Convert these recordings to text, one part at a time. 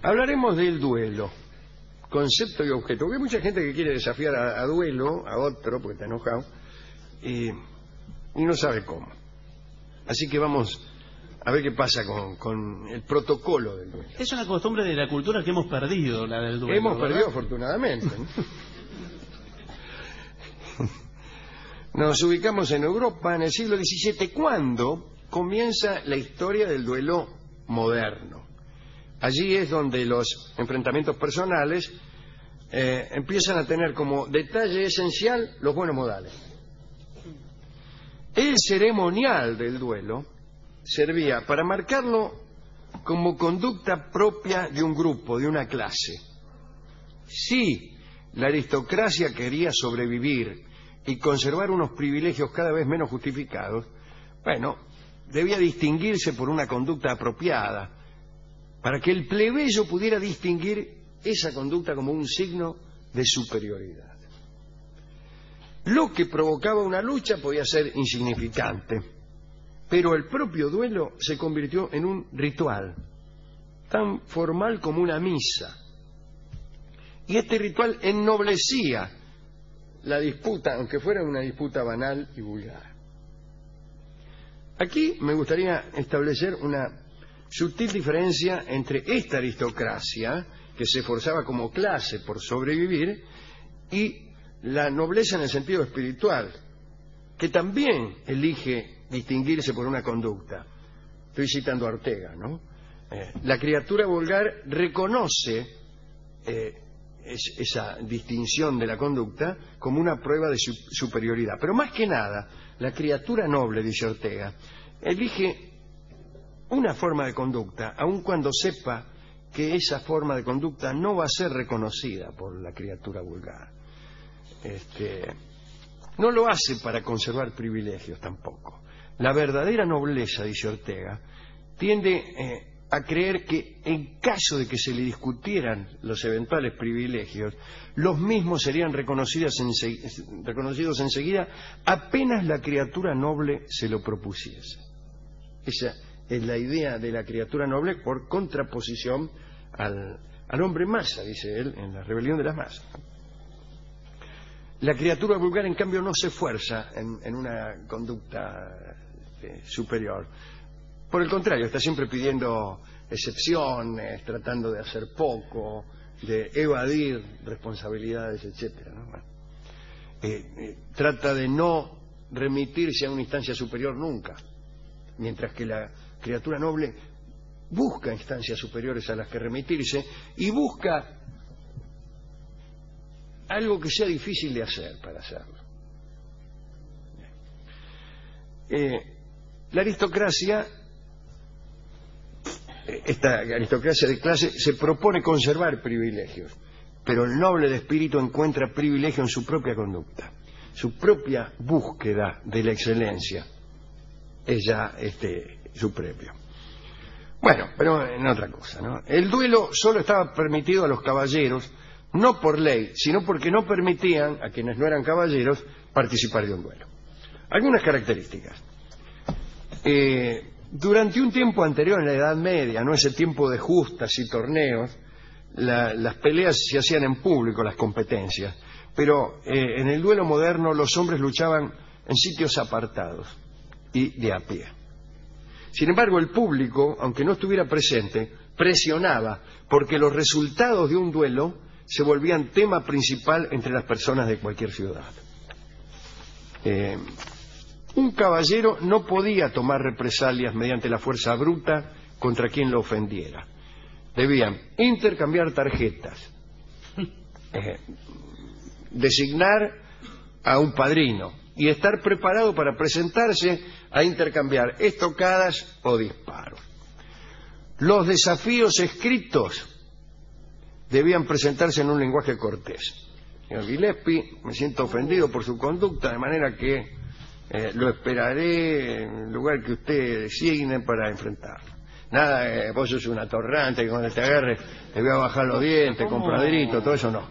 Hablaremos del duelo, concepto y objeto. Porque hay mucha gente que quiere desafiar a duelo a otro, porque está enojado, y no sabe cómo. Así que vamos a ver qué pasa con el protocolo del duelo. Es una costumbre de la cultura que hemos perdido, la del duelo. Hemos ¿verdad? perdido afortunadamente, ¿no? Nos ubicamos en Europa en el siglo XVII, cuando comienza la historia del duelo moderno. Allí es donde los enfrentamientos personales empiezan a tener como detalle esencial los buenos modales. El ceremonial del duelo servía para marcarlo como conducta propia de un grupo, de una clase. Si la aristocracia quería sobrevivir y conservar unos privilegios cada vez menos justificados, bueno, debía distinguirse por una conducta apropiada, para que el plebeyo pudiera distinguir esa conducta como un signo de superioridad. Lo que provocaba una lucha podía ser insignificante, pero el propio duelo se convirtió en un ritual, tan formal como una misa. Y este ritual ennoblecía la disputa, aunque fuera una disputa banal y vulgar. Aquí me gustaría establecer una sutil diferencia entre esta aristocracia, que se esforzaba como clase por sobrevivir, y la nobleza en el sentido espiritual, que también elige distinguirse por una conducta. Estoy citando a Ortega, ¿no? La criatura vulgar reconoce esa distinción de la conducta como una prueba de superioridad. Pero más que nada, la criatura noble, dice Ortega, elige una forma de conducta, aun cuando sepa que esa forma de conducta no va a ser reconocida por la criatura vulgar. No lo hace para conservar privilegios tampoco. La verdadera nobleza, dice Ortega, tiende a creer que en caso de que se le discutieran los eventuales privilegios, los mismos serían reconocidos enseguida apenas la criatura noble se lo propusiese. Esa es la idea de la criatura noble por contraposición al hombre masa, dice él, en La rebelión de las masas. La criatura vulgar, en cambio, no se esfuerza en una conducta superior. Por el contrario, está siempre pidiendo excepciones, tratando de hacer poco, de evadir responsabilidades, etcétera, ¿no? Trata de no remitirse a una instancia superior nunca, mientras que la criatura noble busca instancias superiores a las que remitirse y busca algo que sea difícil de hacer para hacerlo. La aristocracia, esta aristocracia de clase, se propone conservar privilegios, pero el noble de espíritu encuentra privilegio en su propia conducta, su propia búsqueda de la excelencia es ya su premio. Bueno, pero en otra cosa, ¿no? El duelo solo estaba permitido a los caballeros, no por ley, sino porque no permitían a quienes no eran caballeros participar de un duelo. Algunas características. Durante un tiempo anterior, en la Edad Media, no ese tiempo de justas y torneos, las peleas se hacían en público, las competencias, pero en el duelo moderno los hombres luchaban en sitios apartados y de a pie. Sin embargo, el público, aunque no estuviera presente, presionaba porque los resultados de un duelo se volvían tema principal entre las personas de cualquier ciudad. Un caballero no podía tomar represalias mediante la fuerza bruta contra quien lo ofendiera. Debían intercambiar tarjetas, designar a un padrino y estar preparado para presentarse a intercambiar estocadas o disparos. Los desafíos escritos debían presentarse en un lenguaje cortés. Señor Gillespie, me siento ofendido por su conducta, de manera que lo esperaré en el lugar que usted designe para enfrentarlo. Nada, vos sos un atorrante que cuando te agarre te voy a bajar los dientes, compadrito, todo eso no.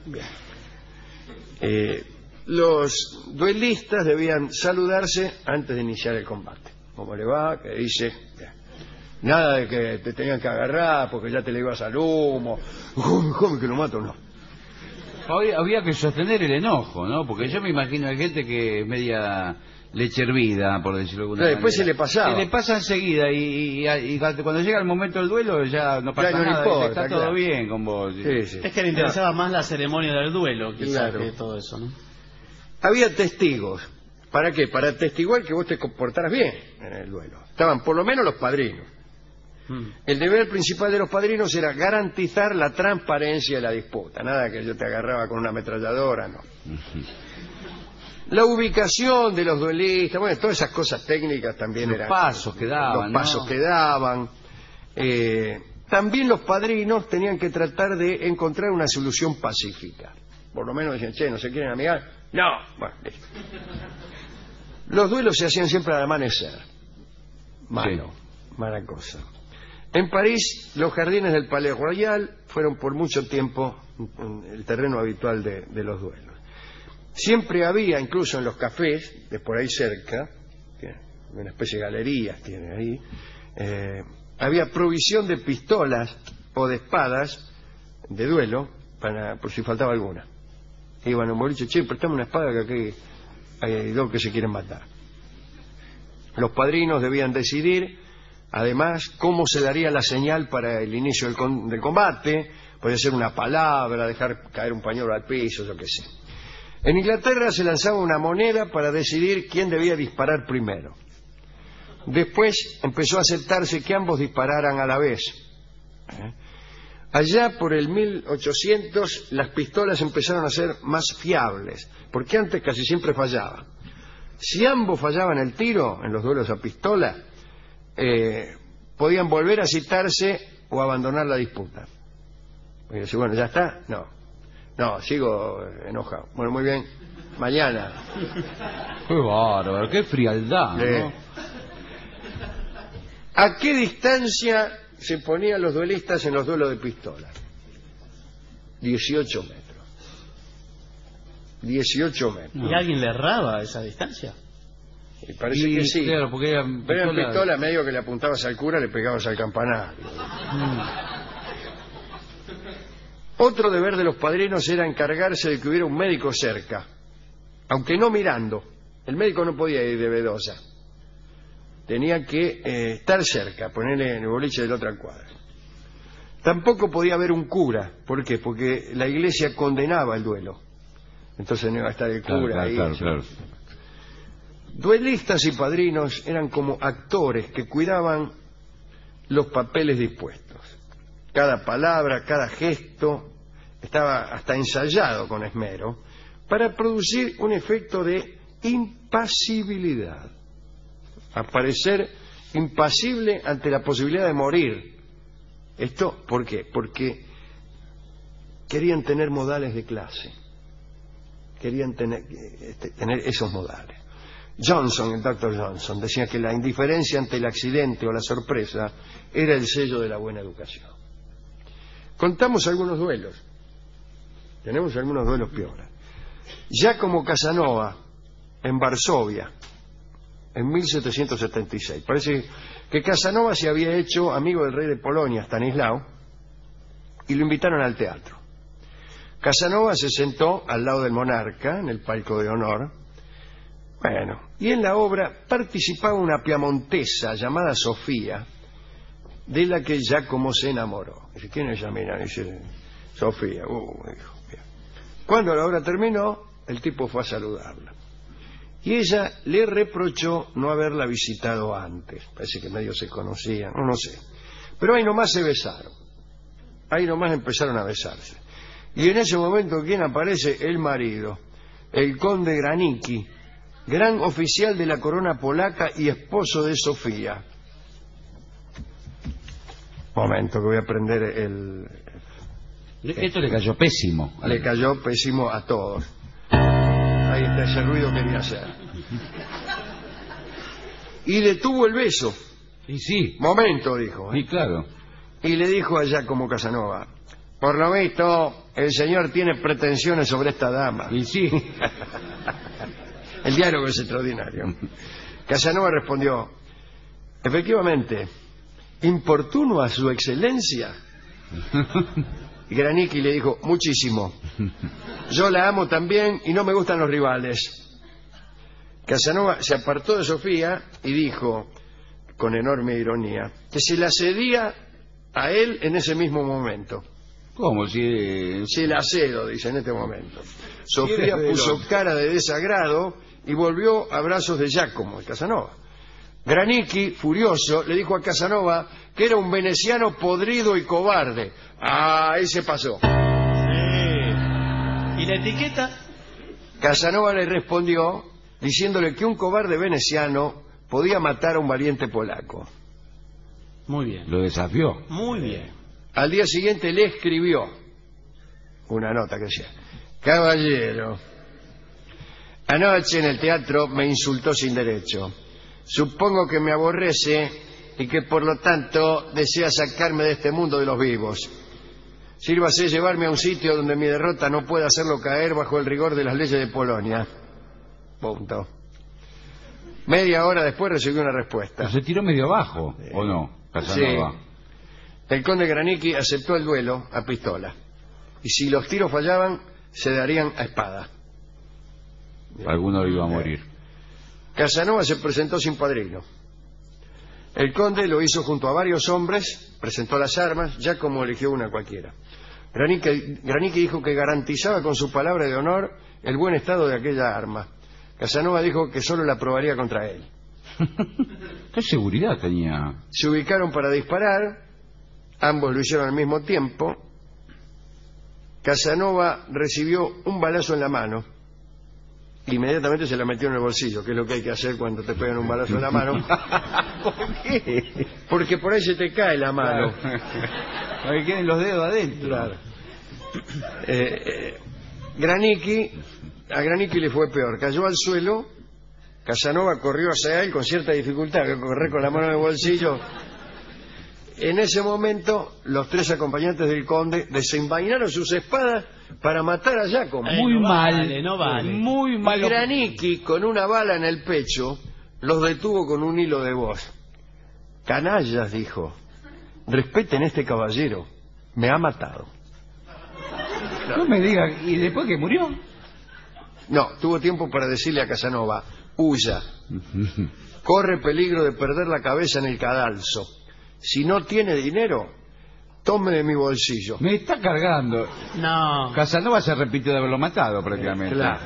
Bien. Los duelistas debían saludarse antes de iniciar el combate. ¿Cómo le va? ¿Qué dice? Bien. Nada de que te tenían que agarrar porque ya te le ibas al humo. Come que lo mato, no. Había que sostener el enojo, ¿no? Porque yo me imagino hay gente que es media leche hervida, por decirlo de alguna manera. Después se le pasaba. Se le pasa enseguida y cuando llega el momento del duelo ya no pasa Ya no le nada, importa, está claro. todo bien con vos. Sí, sí. Es que le interesaba más la ceremonia del duelo, quizás, Claro. que todo eso, ¿no? Había testigos. ¿Para qué? Para atestiguar que vos te comportaras bien en el duelo. Estaban por lo menos los padrinos. El deber principal de los padrinos era garantizar la transparencia de la disputa. Nada que yo te agarraba con una ametralladora, no. La ubicación de los duelistas, bueno, todas esas cosas técnicas también Los eran. pasos que daban, Los pasos ¿no? que daban. También los padrinos tenían que tratar de encontrar una solución pacífica. Por lo menos decían, che, ¿no se quieren amigar? No. Bueno, listo. Los duelos se hacían siempre al amanecer. Malo, mala cosa. En París, los jardines del Palais Royal fueron por mucho tiempo el terreno habitual de los duelos. Siempre había, incluso en los cafés, de por ahí cerca, una especie de galerías tiene ahí, había provisión de pistolas o de espadas de duelo por si faltaba alguna. Iban a un boliche, che, prestame una espada que aquí hay dos que se quieren matar. Los padrinos debían decidir, además, cómo se daría la señal para el inicio del combate. Podía ser una palabra, dejar caer un pañuelo al piso, yo qué sé. En Inglaterra se lanzaba una moneda para decidir quién debía disparar primero. Después empezó a aceptarse que ambos dispararan a la vez. Allá por el 1800 las pistolas empezaron a ser más fiables, porque antes casi siempre fallaban. Si ambos fallaban el tiro en los duelos a pistola, podían volver a citarse o abandonar la disputa. Y decir, bueno, ¿ya está? No, sigo enojado. Bueno, muy bien, mañana. Qué bárbaro, qué frialdad, ¿no? ¿A qué distancia se ponían los duelistas en los duelos de pistola? 18 metros. 18 metros. ¿Y alguien le erraba a esa distancia? Y parece que sí. Claro, porque eran Pero en pistola, medio que le apuntabas al cura, le pegabas al campanario. Otro deber de los padrinos era encargarse de que hubiera un médico cerca, aunque no mirando. El médico no podía ir de vedosa. Tenía que estar cerca, ponerle en el boliche de la otra cuadra. Tampoco podía haber un cura. ¿Por qué? Porque la iglesia condenaba el duelo. Entonces no iba a estar el cura ahí. Claro. Duelistas y padrinos eran como actores que cuidaban los papeles dispuestos. Cada palabra, cada gesto estaba hasta ensayado con esmero para producir un efecto de impasibilidad. Aparecer impasible ante la posibilidad de morir. ¿Esto por qué? Porque querían tener modales de clase. Querían tener esos modales. Johnson, el Dr. Johnson, decía que la indiferencia ante el accidente o la sorpresa era el sello de la buena educación. Contamos algunos duelos. Tenemos algunos duelos piolas. Giacomo Casanova, en Varsovia, en 1776. Parece que Casanova se había hecho amigo del rey de Polonia, Stanislao, y lo invitaron al teatro. Casanova se sentó al lado del monarca, en el palco de honor. Bueno, y en la obra participaba una piamontesa llamada Sofía, de la que Giacomo se enamoró. Dice, ¿quién es ella? Mira, dice, Sofía. Dijo, bien. Cuando la obra terminó, el tipo fue a saludarla. Y ella le reprochó no haberla visitado antes. Parece que medio se conocían, no sé. Pero ahí nomás se besaron. Ahí nomás empezaron a besarse. Y en ese momento, ¿quién aparece? El marido, el conde Granicki, gran oficial de la corona polaca y esposo de Sofía. Momento, que voy a prender el... Esto le cayó pésimo. Le cayó pésimo a todos. Ahí está, ese ruido quería hacer. Y detuvo el beso. Y sí. Momento, dijo. Y claro. Y le dijo a Giacomo Casanova, por lo visto, el señor tiene pretensiones sobre esta dama. Y sí. El diálogo es extraordinario. Casanova respondió, efectivamente, importuno a su excelencia? Y Granicki le dijo, muchísimo. Yo la amo también y no me gustan los rivales. Casanova se apartó de Sofía y dijo, con enorme ironía, que se la cedía a él en ese mismo momento. ¿Cómo? Si... Se la cedo, dice, en este momento. Sofía puso cara de desagrado y volvió a brazos de Giacomo, el Casanova. Granicki, furioso, le dijo a Casanova que era un veneciano podrido y cobarde. Ah, ahí se pasó. ¿Y la etiqueta? Casanova le respondió diciéndole que un cobarde veneciano podía matar a un valiente polaco. Muy bien. Lo desafió. Muy bien. Al día siguiente le escribió una nota que decía, caballero, anoche en el teatro me insultó sin derecho. Supongo que me aborrece y que por lo tanto desea sacarme de este mundo de los vivos. Sírvase llevarme a un sitio donde mi derrota no pueda hacerlo caer bajo el rigor de las leyes de Polonia. Punto. Media hora después recibió una respuesta. Pero se tiró medio abajo, ¿o no, Casanova? Sí. El conde Granicki aceptó el duelo a pistola. Y si los tiros fallaban, se darían a espada. Alguno iba a morir. Casanova se presentó sin padrino. El conde lo hizo junto a varios hombres, presentó las armas, ya como eligió una cualquiera. Granicki dijo que garantizaba con su palabra de honor el buen estado de aquella arma. Casanova dijo que solo la probaría contra él. ¿Qué seguridad tenía? Se ubicaron para disparar, ambos lo hicieron al mismo tiempo. Casanova recibió un balazo en la mano. Inmediatamente se la metió en el bolsillo, que es lo que hay que hacer cuando te pegan un balazo en la mano. ¿Por qué? Porque por ahí se te cae la mano. Para que queden los dedos adentro. Claro. A Granicki le fue peor. Cayó al suelo. Casanova corrió hacia él con cierta dificultad, que correr con la mano en el bolsillo. En ese momento, los tres acompañantes del conde desenvainaron sus espadas para matar a Giacomo. Muy no mal, vale, no vale. Muy mal. Granicki, con una bala en el pecho, los detuvo con un hilo de voz. Canallas, dijo, respeten a este caballero, me ha matado. No me digas, ¿y después que murió? No, tuvo tiempo para decirle a Casanova, huya, corre peligro de perder la cabeza en el cadalso. Si no tiene dinero, tome de mi bolsillo. Me está cargando. No. Casanova se repitió de haberlo matado prácticamente. Claro.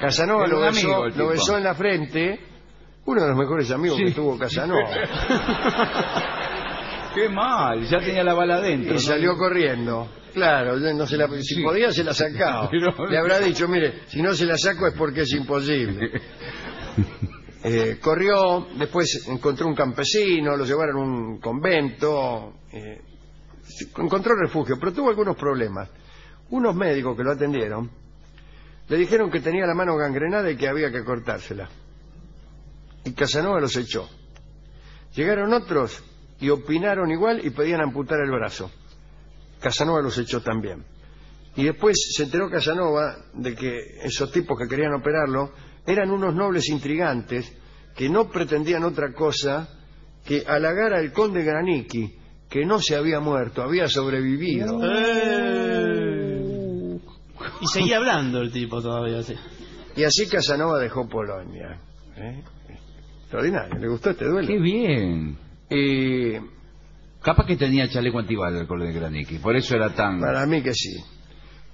Casanova Era lo un amigo, el tipo. besó en la frente, uno de los mejores amigos Sí. que tuvo Casanova. Qué mal, ya tenía la bala adentro. Y salió corriendo. Claro, no se la, si Sí. podía se la sacaba. Pero- Le habrá dicho, mire, si no se la saco es porque es imposible. Corrió, después encontró un campesino, lo llevaron a un convento, encontró refugio, pero tuvo algunos problemas. Unos médicos que lo atendieron le dijeron que tenía la mano gangrenada y que había que cortársela. Y Casanova los echó. Llegaron otros y opinaron igual y pedían amputar el brazo. Casanova los echó también. Y después se enteró Casanova de que esos tipos que querían operarlo eran unos nobles intrigantes que no pretendían otra cosa que halagar al conde Granicki, que no se había muerto, había sobrevivido. Y seguía hablando el tipo todavía, sí. Y así Casanova dejó Polonia. Extraordinario, ¿le gustó este duelo? Qué bien. Y Capaz que tenía chaleco antibalas el conde Granicki, por eso era tan... para mí que sí.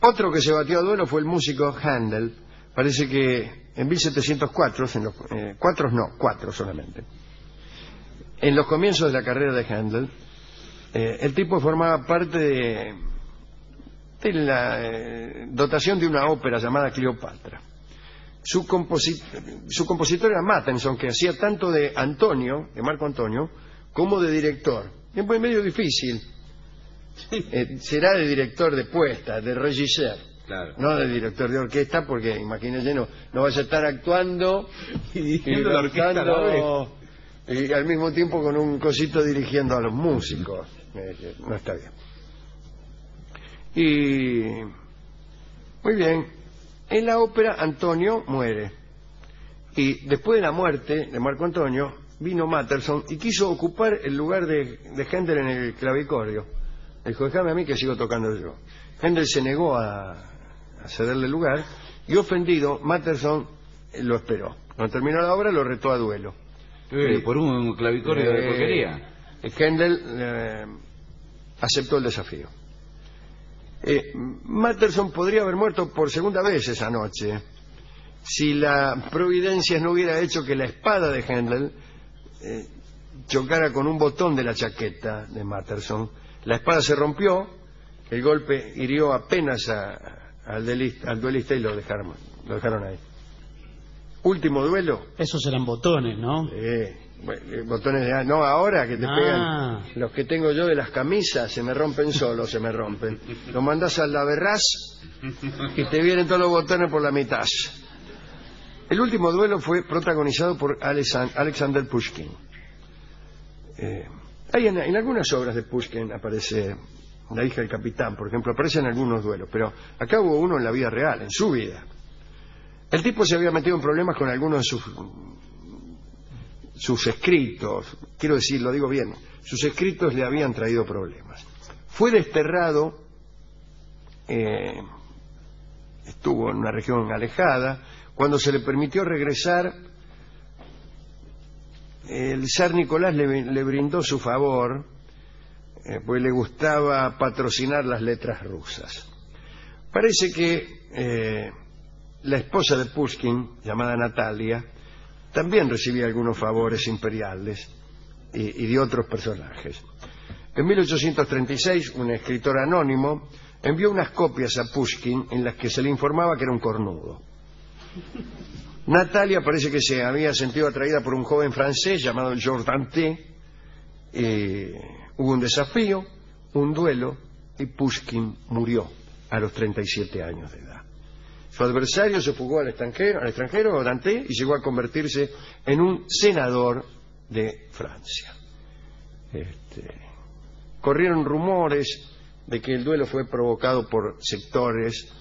Otro que se batió a duelo fue el músico Handel. Parece que en 1704, cuatro solamente. En los comienzos de la carrera de Handel, el tipo formaba parte de la dotación de una ópera llamada Cleopatra. Su compositor era Mattenson, que hacía tanto de Antonio, de Marco Antonio, como de director. Es muy medio difícil. Será de director de puesta, de regisseur. Claro. No de director de orquesta, porque imagínense, no vas a estar actuando Y dirigiendo la orquesta a la cantando, y al mismo tiempo con un cosito dirigiendo a los músicos. No está bien. Y muy bien, en la ópera Antonio muere, y después de la muerte de Marco Antonio, vino Matterson y quiso ocupar el lugar de Händel en el clavicordio. Dijo, déjame a mí que sigo tocando yo. Händel se negó a cederle el lugar y ofendido, Matterson lo esperó. Cuando terminó la obra lo retó a duelo. Por un clavicordio de porquería. Händel aceptó el desafío. Matterson podría haber muerto por segunda vez esa noche si la providencia no hubiera hecho que la espada de Händel chocara con un botón de la chaqueta de Matterson. La espada se rompió, el golpe hirió apenas al duelista y lo dejaron ahí. Último duelo. Esos eran botones, ¿no? Botones de... No, ahora que te pegan. Los que tengo yo de las camisas se me rompen solos, se me rompen. Lo mandás al laverrás y te vienen todos los botones por la mitad. El último duelo fue protagonizado por Alexander Pushkin. En algunas obras de Pushkin aparece La hija del capitán, por ejemplo, aparecen algunos duelos, pero acá hubo uno en la vida real, en su vida. El tipo se había metido en problemas con algunos de sus escritos, quiero decir, lo digo bien, sus escritos le habían traído problemas. Fue desterrado, estuvo en una región alejada. Cuando se le permitió regresar, el zar Nicolás le brindó su favor, pues le gustaba patrocinar las letras rusas. Parece que la esposa de Pushkin, llamada Natalia, también recibía algunos favores imperiales y de otros personajes. En 1836, un escritor anónimo envió unas copias a Pushkin en las que se le informaba que era un cornudo. Natalia parece que se había sentido atraída por un joven francés llamado Georges Danté. Hubo un desafío, un duelo, y Pushkin murió a los 37 años de edad. Su adversario se fugó al extranjero, Danté, y llegó a convertirse en un senador de Francia. Corrieron rumores de que el duelo fue provocado por sectores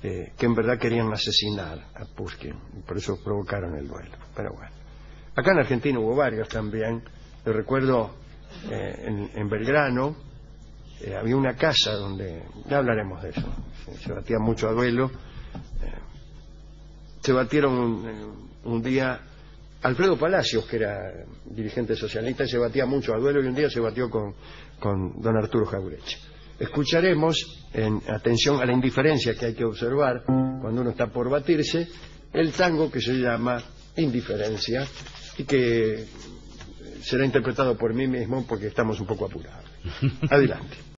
que en verdad querían asesinar a Pushkin, y por eso provocaron el duelo. Pero bueno, acá en Argentina hubo varios también. Yo recuerdo en Belgrano había una casa donde, ya hablaremos de eso, se batía mucho a duelo. Se batieron un día Alfredo Palacios, que era dirigente socialista, se batía mucho a duelo, y un día se batió con don Arturo Jauretche. Escucharemos, en atención a la indiferencia que hay que observar cuando uno está por batirse, el tango que se llama Indiferencia, y que será interpretado por mí mismo porque estamos un poco apurados. Adelante.